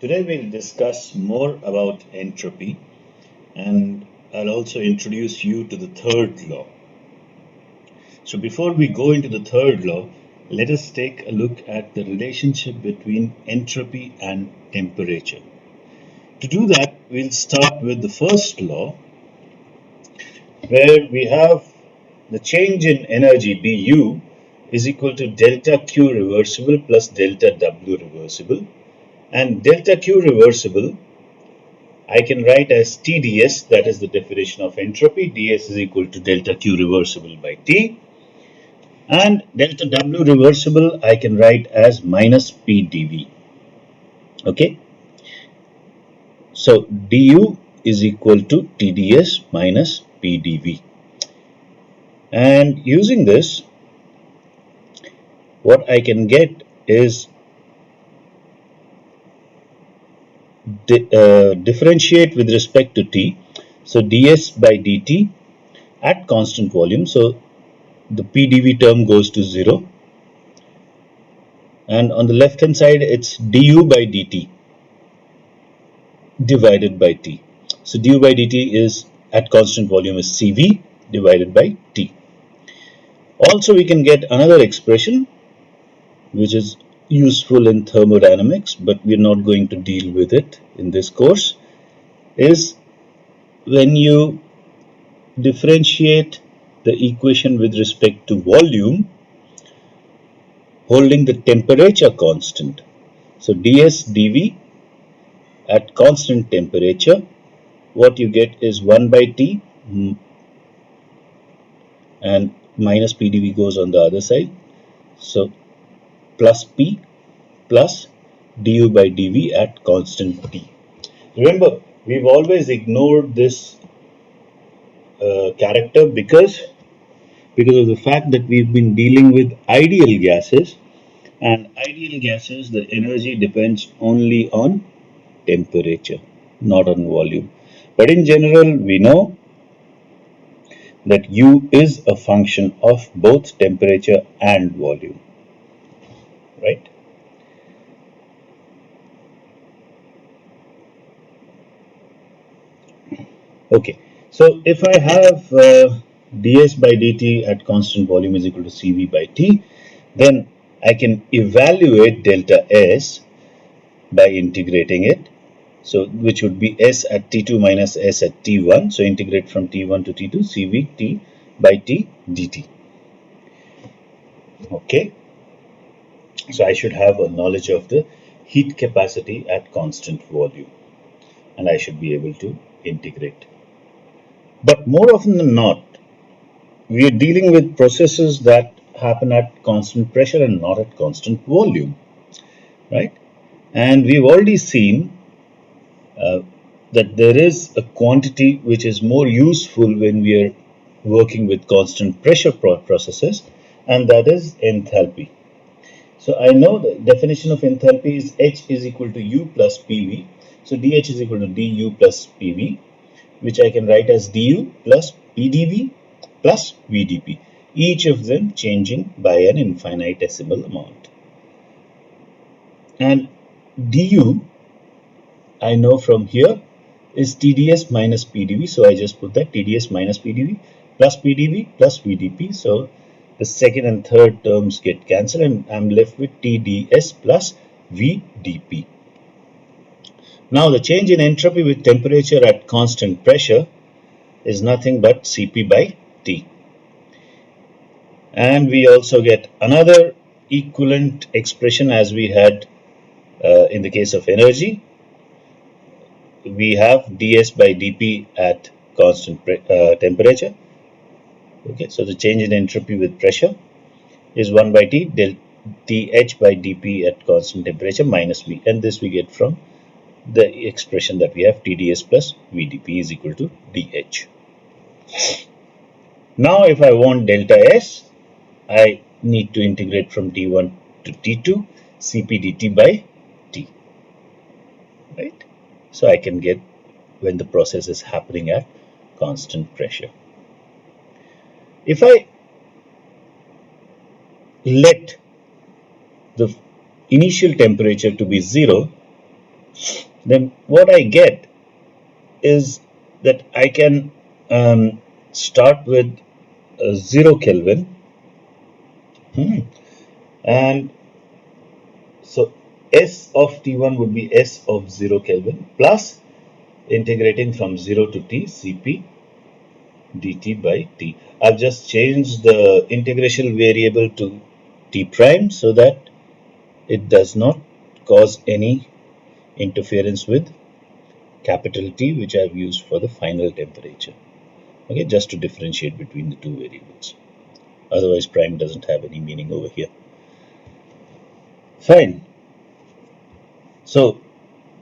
Today we'll discuss more about entropy and I'll also introduce you to the third law. So before we go into the third law, let us take a look at the relationship between entropy and temperature. To do that, we'll start with the first law where we have the change in energy dU is equal to delta Q reversible plus delta W reversible, and delta Q reversible I can write as TdS, that is the definition of entropy. ds is equal to delta Q reversible by T, and delta W reversible I can write as minus PdV. Okay, so du is equal to TdS minus PdV, and using this what I can get is differentiate with respect to T. So ds by dt at constant volume, so the PdV term goes to 0, and on the left hand side it's du by dt divided by T. So du by dt is at constant volume is Cv divided by T. Also we can get another expression which is useful in thermodynamics, but we're not going to deal with it in this course, is when you differentiate the equation with respect to volume holding the temperature constant. So ds dv at constant temperature, what you get is 1 by T and minus PdV goes on the other side. So plus P plus du by dV at constant T. Remember, we've always ignored this character because of the fact that we've been dealing with ideal gases, and ideal gases the energy depends only on temperature, not on volume. But in general we know that U is a function of both temperature and volume, right? Okay, so if I have ds by dt at constant volume is equal to Cv by T, then I can evaluate delta S by integrating it. So which would be S at T2 minus S at T1. So integrate from T1 to T2 Cv T by T dt. Okay, so I should have a knowledge of the heat capacity at constant volume and I should be able to integrate. But more often than not, we are dealing with processes that happen at constant pressure and not at constant volume, right? And we've already seen that there is a quantity which is more useful when we are working with constant pressure processes, and that is enthalpy. So I know the definition of enthalpy is H is equal to U plus PV. So dH is equal to du plus PV, which I can write as du plus PdV plus VdP, each of them changing by an infinitesimal amount. And du, I know from here, is TdS minus PdV, so I just put that TdS minus PdV plus VdP. So the second and third terms get cancelled and I'm left with TdS plus VdP. Now the change in entropy with temperature at constant pressure is nothing but Cp by T. And we also get another equivalent expression as we had in the case of energy. We have ds by dP at constant temperature. Okay, so the change in entropy with pressure is 1 by T del Th by dP at constant temperature minus V, and this we get from the expression that we have TdS plus VdP is equal to dH. Now if I want delta S, I need to integrate from T1 to T2 Cp dt by T, right? So I can get when the process is happening at constant pressure. If I let the initial temperature to be 0, then what I get is that I can start with 0 Kelvin. And so S of T1 would be S of 0 Kelvin plus integrating from 0 to T Cp dt by T. I've just changed the integration variable to T prime so that it does not cause any interference with capital T, which I've used for the final temperature. Okay, just to differentiate between the two variables. Otherwise, prime doesn't have any meaning over here. Fine. So,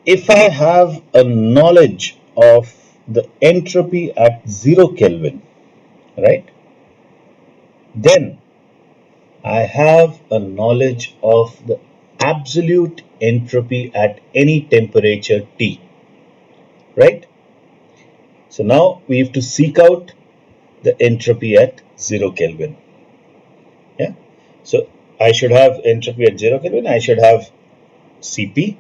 if I have a knowledge of the entropy at 0 Kelvin, right, then I have a knowledge of the absolute entropy at any temperature T, right? So now we have to seek out the entropy at 0 Kelvin. Yeah. So I should have entropy at 0 Kelvin. I should have Cp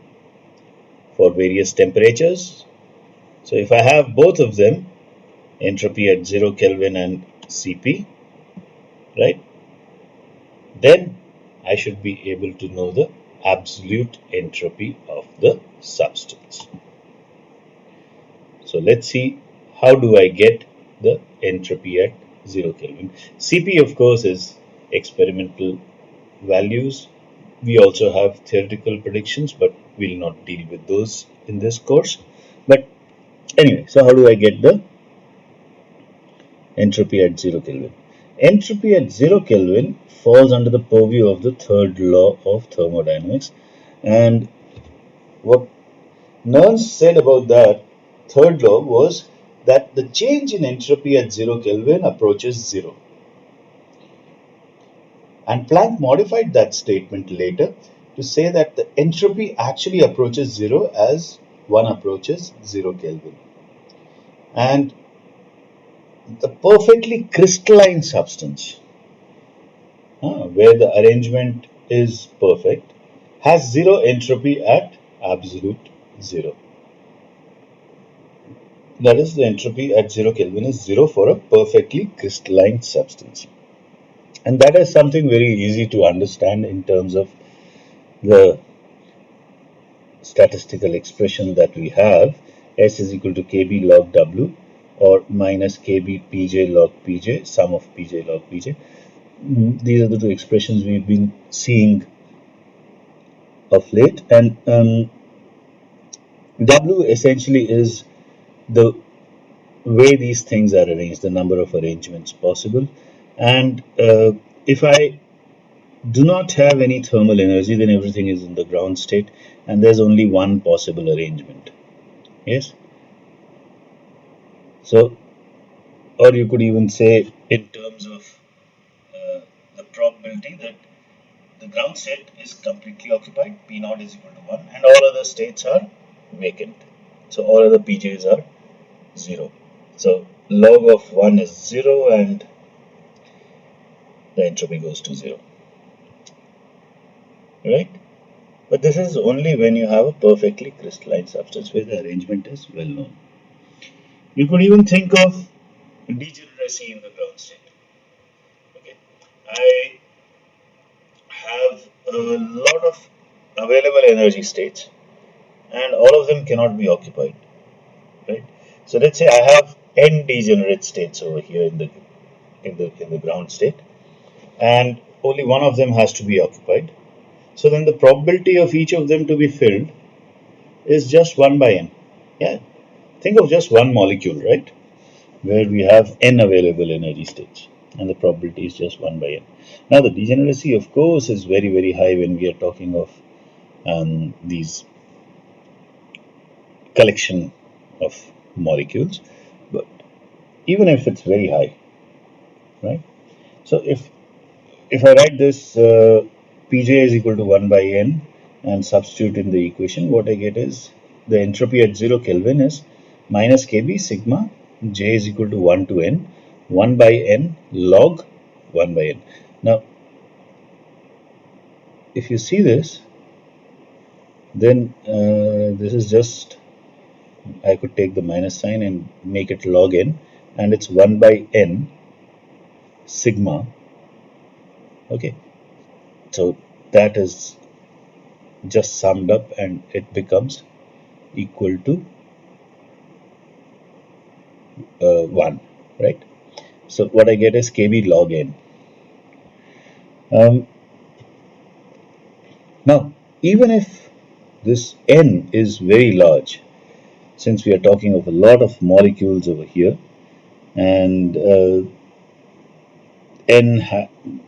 for various temperatures. So if I have both of them, entropy at 0 Kelvin and Cp, right, then I should be able to know the absolute entropy of the substance. So let's see, how do I get the entropy at 0 Kelvin. Cp, of course, is experimental values. We also have theoretical predictions, but we'll not deal with those in this course. But anyway, so how do I get the entropy at 0 Kelvin? Entropy at 0 Kelvin falls under the purview of the third law of thermodynamics. And what Nernst said about that third law was that the change in entropy at 0 Kelvin approaches 0. And Planck modified that statement later to say that the entropy actually approaches 0 as one approaches 0 Kelvin. And the perfectly crystalline substance, where the arrangement is perfect, has 0 entropy at absolute 0. That is, the entropy at 0 Kelvin is 0 for a perfectly crystalline substance. And that is something very easy to understand in terms of the statistical expression that we have. S is equal to Kb log W or minus Kb Pj log Pj, sum of Pj log Pj. These are the two expressions we've been seeing of late. And W essentially is the way these things are arranged, the number of arrangements possible. And if I do not have any thermal energy, then everything is in the ground state and there's only one possible arrangement. Yes. So, or you could even say in terms of the probability that the ground state is completely occupied, P naught is equal to 1, and all other states are vacant. So all other Pj's are 0. So log of 1 is 0 and the entropy goes to 0. Right? But this is only when you have a perfectly crystalline substance where the arrangement is well known. You could even think of degeneracy in the ground state. Okay. I have a lot of available energy states and all of them cannot be occupied. Right? So let's say I have n degenerate states over here in the ground state, and only one of them has to be occupied. So then the probability of each of them to be filled is just 1 by n. Yeah, think of just one molecule, right, where we have n available energy states, and the probability is just 1 by n. Now the degeneracy, of course, is very, very high when we are talking of these collection of molecules, but even if it's very high, right? So if I write this Pj is equal to 1 by n and substitute in the equation, what I get is the entropy at 0 Kelvin is minus Kb sigma j is equal to 1 to n, 1 by n log 1 by n. Now, if you see this, then this is just, I could take the minus sign and make it log n, and it's 1 by n sigma. Okay, so that is just summed up and it becomes equal to 1, right? So what I get is kb log n. Now, even if this n is very large, since we are talking of a lot of molecules over here, and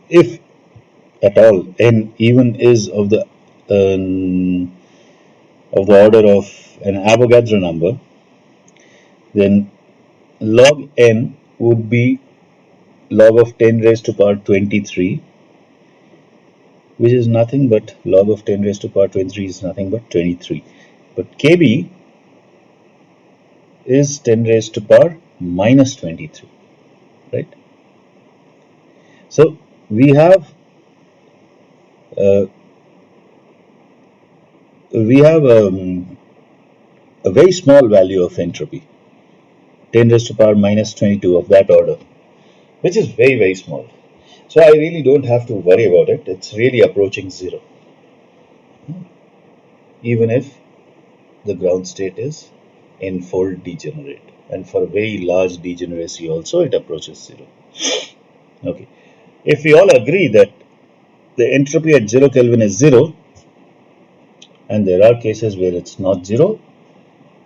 if at all n even is of the order of an Avogadro number, then log n would be log of 10 raised to power 23, which is nothing but log of 10 raised to power 23 is nothing but 23. But kb is 10 raised to power minus 23, right? So we have uh, a very small value of entropy, 10 raised to power minus 22 of that order, which is very, very small. So I really don't have to worry about it. It's really approaching zero, even if the ground state is n-fold degenerate. And for a very large degeneracy also, it approaches zero. Okay. If we all agree that the entropy at 0 Kelvin is zero, and there are cases where it's not zero,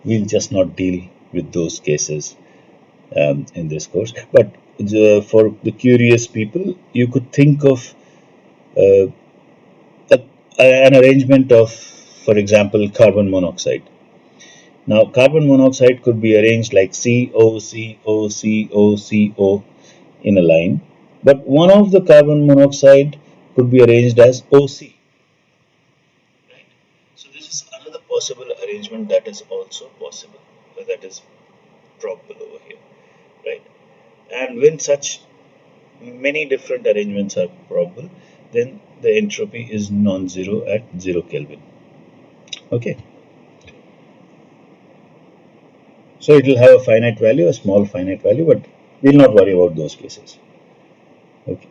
we'll just not deal with those cases in this course. But for the curious people, you could think of uh, an arrangement of, for example, carbon monoxide. Now, carbon monoxide could be arranged like CO, CO, CO, CO in a line, but one of the carbon monoxide could be arranged as OC. Right? So this is another possible arrangement that is also possible, that is probable over here, right? And when such many different arrangements are probable, then the entropy is non-zero at 0 Kelvin. Okay. So it will have a finite value, a small finite value, but we'll not worry about those cases. Okay.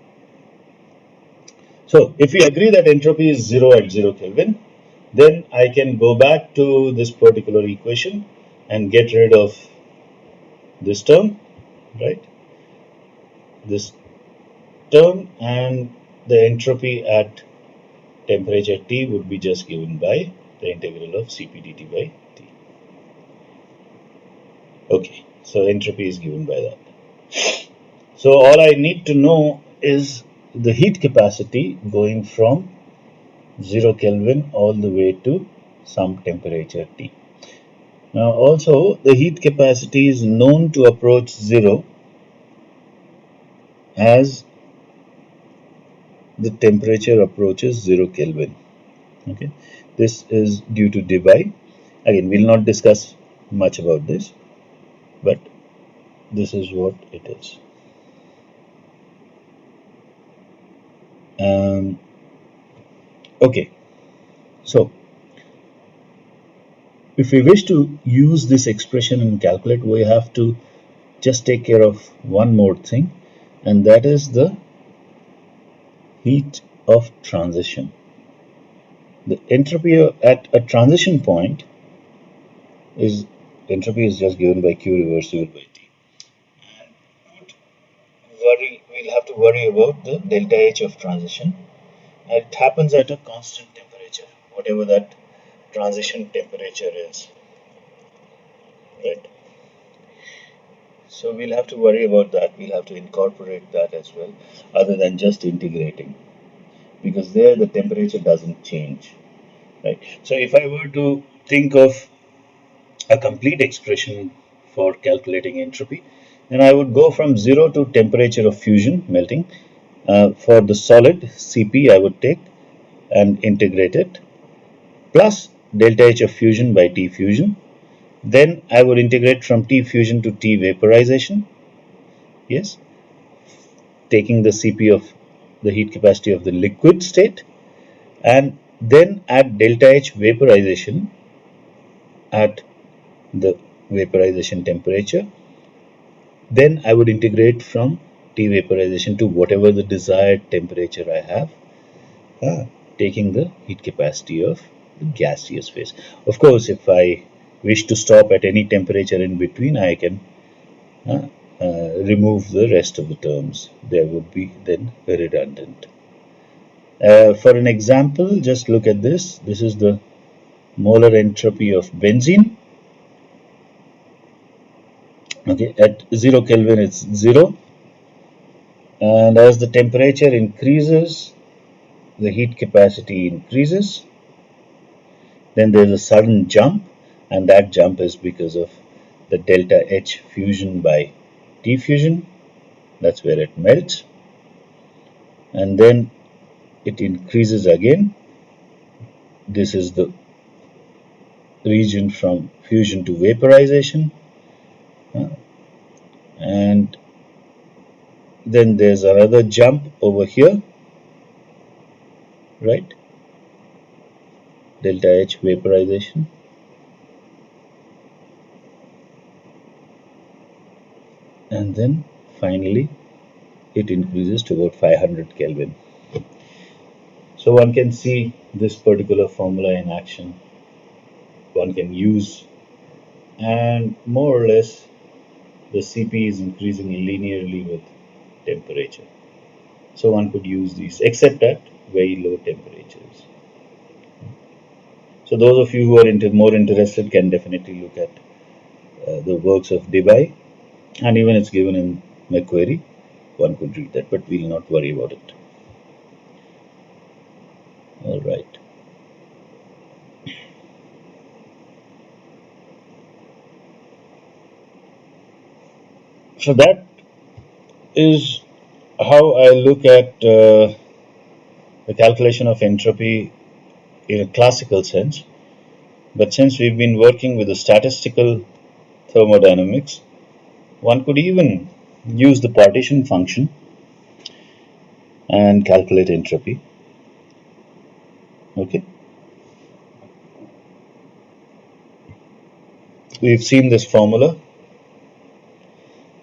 So if we agree that entropy is 0 at 0 Kelvin, then I can go back to this particular equation and get rid of this term, right? This term, and the entropy at temperature T would be just given by the integral of Cp dt by T. Okay, so entropy is given by that. So all I need to know is the heat capacity going from 0 Kelvin all the way to some temperature T. Now also the heat capacity is known to approach 0 as the temperature approaches 0 Kelvin. Okay, this is due to Debye. Again, we'll not discuss much about this, but this is what it is. Okay, so if we wish to use this expression and calculate, we have to just take care of one more thing, and that is the heat of transition. The entropy at a transition point is, entropy is just given by Q reversible by T. And we'll have to worry about the delta H of transition. And it happens at a constant temperature, whatever that transition temperature is. Right? So we'll have to worry about that. We'll have to incorporate that as well, other than just integrating, because there the temperature doesn't change. Right? So if I were to think of a complete expression for calculating entropy, then I would go from 0 to temperature of fusion, melting. For the solid, Cp I would take and integrate it, plus delta H of fusion by T fusion. Then I would integrate from T fusion to T vaporization. Yes, taking the Cp of the heat capacity of the liquid state, and then at delta H vaporization, at the vaporization temperature. Then I would integrate from T vaporization to whatever the desired temperature I have, taking the heat capacity of the gaseous phase. Of course, if I wish to stop at any temperature in between, I can remove the rest of the terms. They would be then redundant. For an example, just look at this. This is the molar entropy of benzene. Okay, at 0 Kelvin it's 0, and as the temperature increases, the heat capacity increases. Then there's a sudden jump, and that jump is because of the delta H fusion by T fusion. That's where it melts, and then it increases again. This is the region from fusion to vaporization, and then there's another jump over here, right? Delta H vaporization, and then finally it increases to about 500 Kelvin. So one can see this particular formula in action. One can use, and more or less the Cp is increasing linearly with temperature. So one could use these, except at very low temperatures. So those of you who are more interested can definitely look at the works of Debye, and even it's given in Macquarie. One could read that, but we'll not worry about it. All right. So that is how I look at the calculation of entropy in a classical sense. But since we've been working with the statistical thermodynamics, one could even use the partition function and calculate entropy. Okay. We've seen this formula,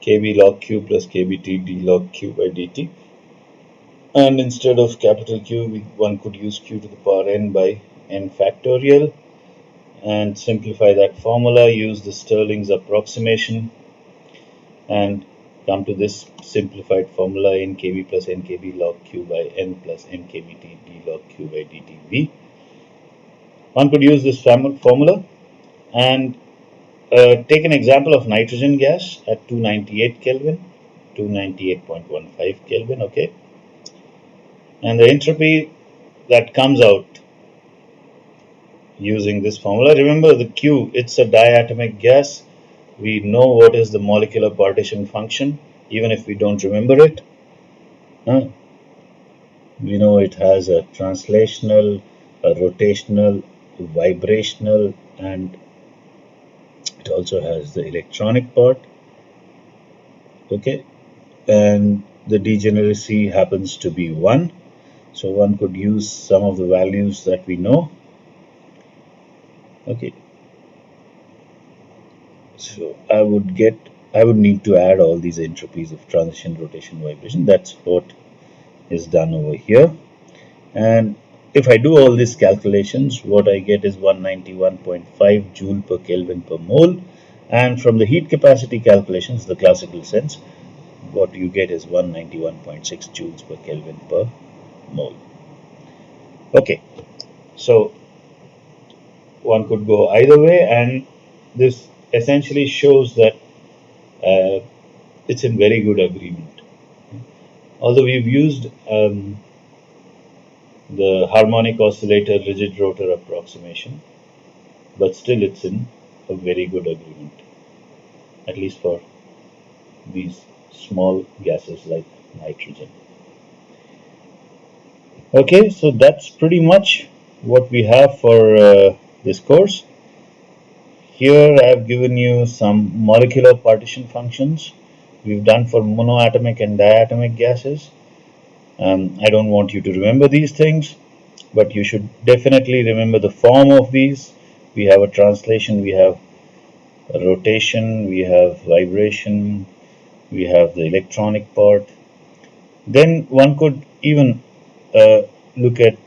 kb log q plus kbt d log q by dt. And instead of capital Q, one could use q to the power n by n factorial and simplify that formula, use the Stirling's approximation, and come to this simplified formula in kb plus nkb log q by n plus nkbt d log q by dtv. One could use this formula and take an example of nitrogen gas at 298 Kelvin, 298.15 Kelvin, okay? And the entropy that comes out using this formula, remember the Q, it's a diatomic gas. We know what is the molecular partition function, even if we don't remember it. We know it has a translational, a rotational, vibrational, and it also has the electronic part. Okay, and the degeneracy happens to be 1. So one could use some of the values that we know. Okay, so I would need to add all these entropies of transition, rotation, vibration. That's what is done over here. And if I do all these calculations, what I get is 191.5 joule per Kelvin per mole. And from the heat capacity calculations, the classical sense, what you get is 191.6 joules per Kelvin per mole. Okay, so one could go either way, and this essentially shows that it's in very good agreement. Although we've used the harmonic oscillator rigid rotor approximation, but still it's in a very good agreement, at least for these small gases like nitrogen. Okay, so that's pretty much what we have for this course. Here I have given you some molecular partition functions we've done for monoatomic and diatomic gases. I don't want you to remember these things, but you should definitely remember the form of these We have a translation, we have a rotation, we have vibration, we have the electronic part. Then one could even look at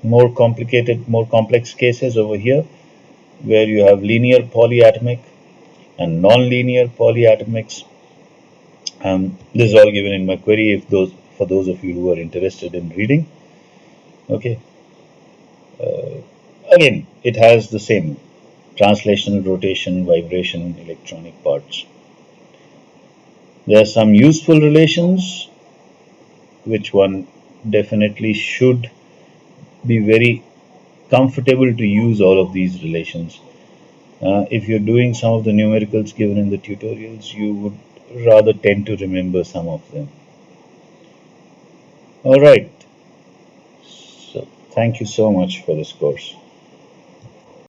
more complicated, more complex cases over here, where you have linear polyatomic and non-linear polyatomics. This is all given in my query. If those for those of you who are interested in reading, okay. Again, it has the same translation, rotation, vibration, electronic parts. There are some useful relations which one definitely should be very comfortable to use all of these relations. If you're doing some of the numericals given in the tutorials, you would rather tend to remember some of them. All right. So, thank you so much for this course.